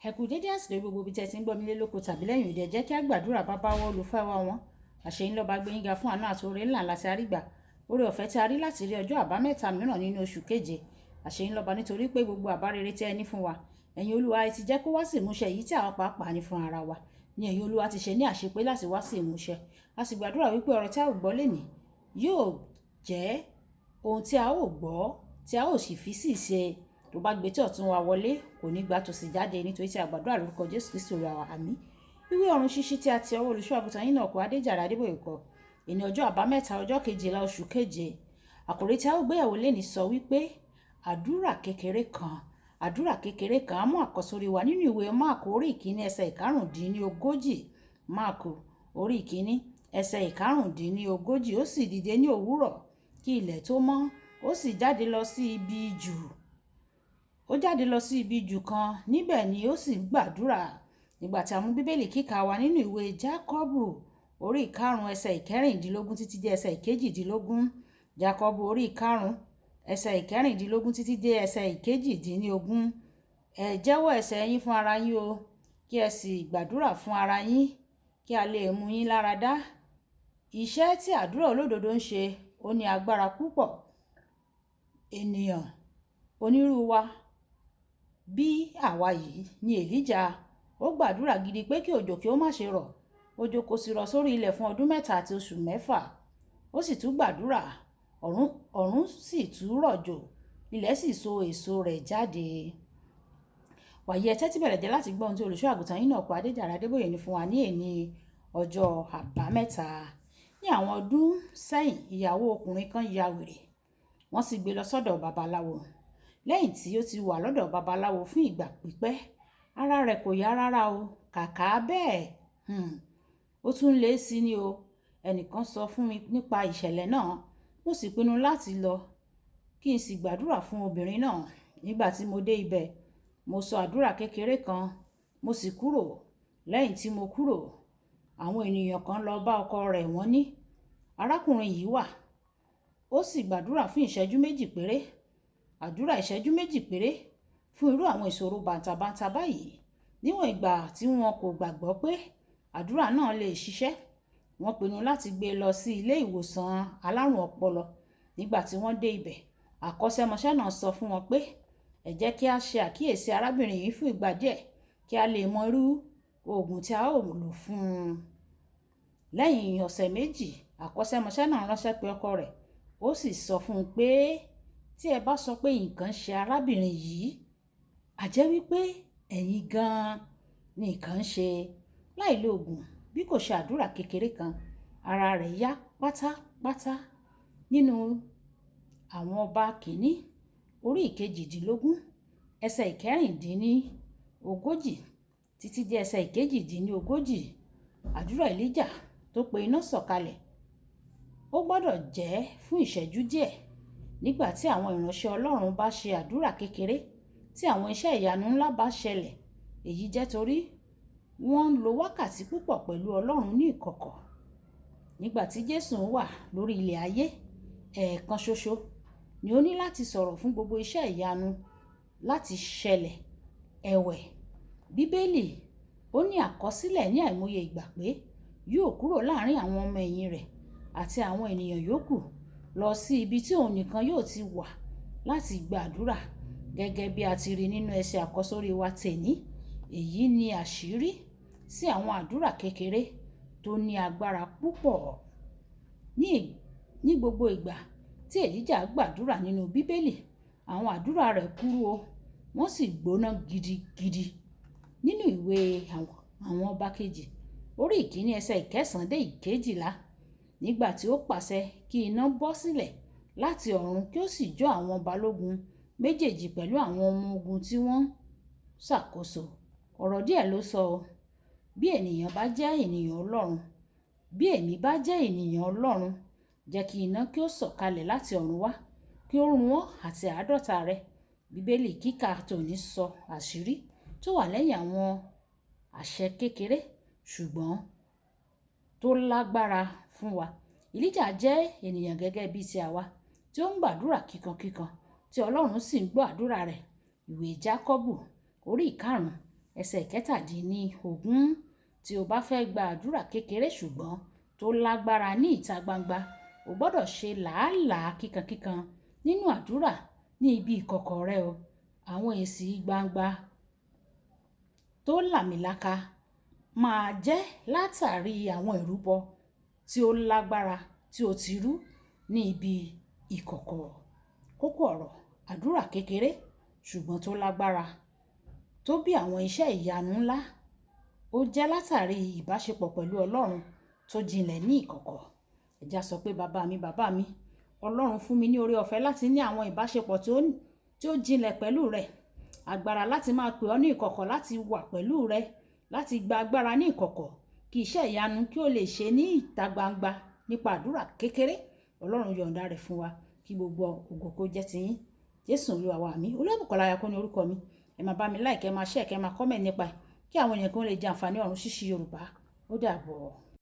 Ẹ kú dédé àsìkò gbogbo ibi tẹ́ ti ń gbọ́ mi lé lóko tàbí lẹ́yìn òde, jẹ́ kí á gbàdúrà bàbá wa olùfẹ́ wa wọn àṣeyín lọ́ba gbé yín ga fún àánú àti oore ńlá láti àrígbà oore ọ̀fẹ́ tí a rí láti rí ọjọ́ àbámẹ́ta mìíràn nínú oṣù keje àṣeyín lọ́ba nítorí pé gbogbo àbá rere tẹ́ ẹ ní fún wa ẹ̀yin olúwa ẹ ti jẹ́ kó wá sí ìmúṣẹ èyí tí àwọn pàápàá ní fún ara wa ni ẹ̀yin olúwa ti ṣe ní àṣepé láti wá sí ìmúṣẹ a sì gbàdúrà wípé ọ̀rọ̀ tí a ò gbọ́ lénìí yóò jẹ́ ohun tí a ó gbọ́ tí a ó sì fi sí ìṣe tó bá gbé tí ọ̀tún wa wọlé kò ní gbà tòsì jáde nítorí tí a gbàdúrà lórúkọ Jésù Kristi Olúwa wa àmín. Ìwé ọ̀run ṣíṣí tí a ti ọwọ́ olùṣọ́ àgùntàn yín náà kọ Adéjàre Adébóyè kọ ìní ọjọ́ àbámẹ́ta ọjọ́ 12 oṣù keje àkòrí tí a ó gbéyàwó lénìí sọ wípé àdúrà kékeré kan á mú àkọ́sórí wa nínú ìwé Máàkù orí ìkíní ẹsẹ̀ ìkarùndínlógójì Máàkù orí ìkíní ẹsẹ̀ ìkarùndínlógójì ó sì dìde ní òwúrọ̀ kí ilẹ̀ tó mọ́ ó sì jáde lọ sí ibi jù kan níbẹ̀ ni ó sì gbàdúrà nígbà tí a mú bíbélì kíkà wa nínú ìwé Jákọ́bù orí ìkarùn ẹsẹ̀ ìkẹrìndínlógún títí dé ẹsẹ̀ ìkejìdínlógún Jákọ́bù orí ìkarùn ẹsẹ̀ ìkẹrìndínlógún títí dé ẹsẹ̀ ìkejìdínlógún ẹ jẹ́wọ́ ẹ̀ṣẹ̀ yín fún ara yín o kí ẹ sì gbàdúrà fún ara yín kí a lè mú yín lára dá iṣẹ́ tí àdúrà olódodo ń ṣe ó ní agbára púpọ̀ ènìyàn onírú wa bí àwa yìí ni Èlíjà ó gbàdúrà gidi pé kí òjò kí ó má ṣe rọ̀ òjò kò sì rọ̀ sórí ilẹ̀ fún ọdún 3 àti oṣù 6 ó sì tún gbàdúrà ọ̀run sì tún rọ̀jò ilẹ̀ sì so èso rẹ̀ jáde. Wàyí ẹ tẹ́tí bẹ̀rẹ̀ jẹ́ láti gbọ́ ohun tí olùṣọ́ àgùntàn yín náà kọ Adéjàre Adébóyè ní fún wa ní èní ọjọ́ àbámẹ́ta. Ní àwọn ọdún sẹ́yìn ìyàwó ọkùnrin kan ya wèrè wọ́n sì gbé lọ sọ́dọ̀ babaláwo lẹ́yìn tí ó ti wà lọ́dọ̀ babaláwo fún ìgbà pípẹ́ ara rẹ̀ kò yá rárá o kàkà bẹ́ẹ̀ ó tún lé sí ni o ẹnìkan sọ fún mi nípa ìṣẹ̀lẹ̀ náà mo sì pinnu láti lọ kí n sì gbàdúrà fún obìnrin náà nígbà tí mo dé ibẹ̀ mo sọ àdúrà kékeré kan mo sì kúrò lẹ́yìn tí mo kúrò àwọn ènìyàn kan lọ bá ọkọ rẹ̀ wọ́n ní arákùnrin yìí wà ó sì gbàdúrà fún ìṣẹ́jú méjì péré àdúrà ìṣẹ́jú méjì péré fún irú àwọn ìṣòro bàǹtàbàǹtà báyìí níwọ̀n ìgbà tí wọn kò gbàgbọ́ pé àdúrà náà lè ṣiṣẹ́ wọ́n pinnu láti gbé e lọ sí ilé ìwòsàn alárùn ọpọlọ nígbà tí wọ́n dé ibẹ̀ àkọ́ṣẹ́mọṣẹ́ náà sọ fún wọn pé ẹ jẹ́ kí a ṣe àkíyèsí arábìnrin yìí fún ìgbà díẹ̀ kí a lè mọ irú oògùn tí a ó lò fún un. Lẹ́yìn ọ̀sẹ̀ méjì àkọ́ṣẹ́mọṣẹ́ náà ránṣẹ́ pé ọkọ rẹ̀ ó sì sọ fún un pé tí ẹ bá sọ pé nǹkan ṣe arábìnrin yìí a jẹ́ wípé ẹ̀yin gan-an ni nǹkan ṣe láì lo oògùn bí kò ṣe àdúrà kékeré kan ara rẹ̀ yá pátápátá. Nínú àwọn ọba kìíní orí ìkejìdínlógún ẹsẹ̀ ìkẹrìndínlógójì títí dé ẹsẹ̀ ìkejìdínlógójì àdúrà Èlíjà tó pe iná sọ̀kalẹ̀ ó gbọ́dọ̀ jẹ́ fún ìṣẹ́jú díẹ̀ nígbà tí àwọn ìránṣẹ́ Ọlọ́run bá ṣe àdúrà kékeré tí àwọn iṣẹ́ ìyanu ńlá bá ṣẹlẹ̀ èyí jẹ́ torí wọ́n ń lo wákàtí púpọ̀ pẹ̀lú Ọlọ́run ní ìkọ̀kọ̀. Nígbà tí Jésù wà lórí ilẹ̀ ayé ẹ̀ẹ̀kan ṣoṣo ni ó ní láti sọ̀rọ̀ fún gbogbo iṣẹ́ ìyanu láti ṣẹlẹ̀ ẹ̀wẹ̀ Bíbélì ó ní àkọsílẹ̀ ní àìmọye ìgbà pé yóò kúrò láàrin àwọn ọmọ ẹ̀yìn rẹ̀ àti àwọn ènìyàn yòókù lọ sí ibi tí òun nìkan yóò ti wà láti gbàdúrà gẹ́gẹ́ bí a ti rí nínú ẹsẹ̀ àkọ́sórí wa tèní èyí ni àṣírí sí àwọn àdúrà kékeré tó ní agbára púpọ̀. Ní gbogbo ìgbà tí Èlíjà gbàdúrà nínú Bíbélì àwọn àdúrà rẹ̀ kúrú o wọ́n sì gbóná gidigidi. Nínú ìwé àwọn ọba kejì orí ìkíní ẹsẹ̀ ìkẹsàn-án dé ìkejìlá nígbà tí ó pàṣẹ kí iná bọ́ sílẹ̀ láti ọ̀run kí ó sì jó àwọn balógun méjèèjì pẹ̀lú àwọn ọmọ ogun tí wọ́n ṣàkóso ọ̀rọ̀ díẹ̀ ló sọ bí ènìyàn bá jẹ́ ènìyàn Ọlọ́run bí èmi bá jẹ́ ènìyàn Ọlọ́run jẹ́ kí iná kí ó sọ̀kalẹ̀ láti ọ̀run wá kí ó run wọ́n àti àádọ́ta rẹ̀. Bíbélì kíkà tòní sọ àṣírí tó wà lẹ́yìn àwọn àṣẹ kékeré ṣùgbọ́n tó lágbára fún wa. Èlíjà jẹ́ ènìyàn gẹ́gẹ́ bíi ti àwa tí ó ń gbàdúrà kíkankíkan tí Ọlọ́run sì ń gbọ́ àdúrà rẹ̀. Ìwé Jákọ́bù orí ìkarùn ẹsẹ̀ ìkẹtàdínlógún. Tí o bá fẹ́ gba àdúrà kékeré ṣùgbọ́n tó lágbára ní ìta gbangba, o gbọ́dọ̀ ṣe làálàá kíkankíkan nínú àdúrà ní ibi ìkọ̀kọ̀ rẹ o. Àwọn èsì gbangba tó làmìlaka máa jẹ́ látàrí àwọn ìrúbọ tí ó lágbára tí o ti rú ní ibi ìkọ̀kọ̀. Kókó ọ̀rọ̀: àdúrà kékeré ṣùgbọ́n tó lágbára tó bí àwọn iṣẹ́ ìyanu ńlá. Ó jẹ́ látàrí ìbáṣepọ̀ pẹ̀lú Ọlọ́run tó jinlẹ̀ ní ìkọ̀kọ̀. Ẹ jẹ́ á sọ pé bàbá mi, Ọlọ́run fún mi ní oore ọ̀fẹ́ láti ní àwọn ìbáṣepọ̀ tí ó jinlẹ̀ pẹ̀lú rẹ. Agbára láti máa pè ọ́ ní ìkọ̀kọ̀, láti wà pẹ̀lú rẹ, láti gba agbára ní ìkọ̀kọ̀ kí iṣẹ́ ìyanu kí ó lè ṣe ní ìta gbangba nípa àdúrà kékeré. Ọlọ́run yọ̀ǹda rẹ̀ fún wa, kí gbogbo ògo kó jẹ́ tiyín. Jésù Olúwa wa àmín. Olúbùkọ́lá Ayakún ní orúkọ mi. Ẹ máa bá mi like, ẹ máa share, ẹ máa comment nípa ẹ̀ kí àwọn ènìyàn kan lè jẹ àǹfààní ọ̀run ṣíṣí Yorùbá. Ó dàbọ̀.